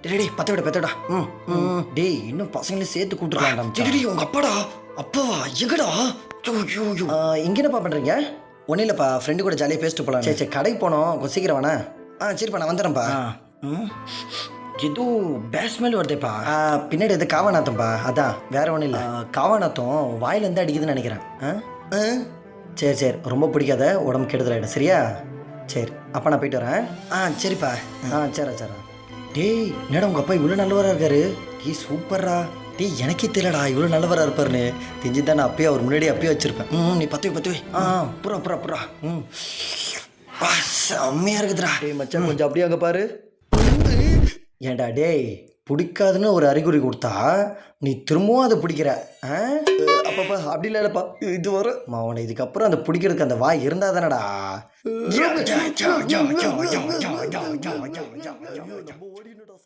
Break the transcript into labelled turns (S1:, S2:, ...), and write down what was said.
S1: டேய் பத்தவிடா. டேய் இன்னும் பசங்களையும் சேர்த்து கூப்பிட்டுருக்காங்க. டேய் உங்க அப்பாடா. அப்பாவா எங்கடா? இங்கே என்னப்பா பண்ணுறீங்க? ஒன்றும் இல்லைப்பா, ஃப்ரெண்டு கூட ஜாலியாக பேசிட்டு போகலாம். சரி கடைக்கு போனோம், கொஞ்சம் சீக்கிரம் வேணா. சரிப்பா நான் வந்துடுறேன்ப்பா. எதுவும் பேஸ்மெல் வருதேப்பா. பின்னாடி எது காவாநாத்தம்ப்பா. அதான் வேற ஒன்றும் இல்லை. காவாநாத்தம் வாயிலேருந்து அடிக்குதுன்னு நினைக்கிறேன். சரி ரொம்ப பிடிக்காத, உடம்பு கெடுதலாயிடும். சரியா? சரி அப்போ நான் போயிட்டு வரேன். சரிப்பா. சரி. டேய் என்னடா உங்கள் அப்பா இவ்வளோ நல்லவராக இருக்காரு. டேய் சூப்பர்ரா. டேய் எனக்கே தெரியலடா இவ்வளோ நல்லவராக இருப்பாருன்னு. தெரிஞ்சுதான் நான் அப்பயே அவர் முன்னாடியே அப்பயே வச்சுருப்பேன். நீ பத்து வை. புறா. செம்மையாக இருக்குதுடா. டேய் மச்சான் கொஞ்சம் அப்படியே அங்கே பாரு. ஏண்டா டேய் பிடிக்காதுன்னு ஒரு அறிகுறி கொடுத்தா நீ திரும்பவும் அதை பிடிக்கிற. அப்பப்பா அப்படி இல்லைப்பா, இது வரும் அவனை. இதுக்கப்புறம் அந்த பிடிக்கிறதுக்கு அந்த வாய் இருந்தா தானடா.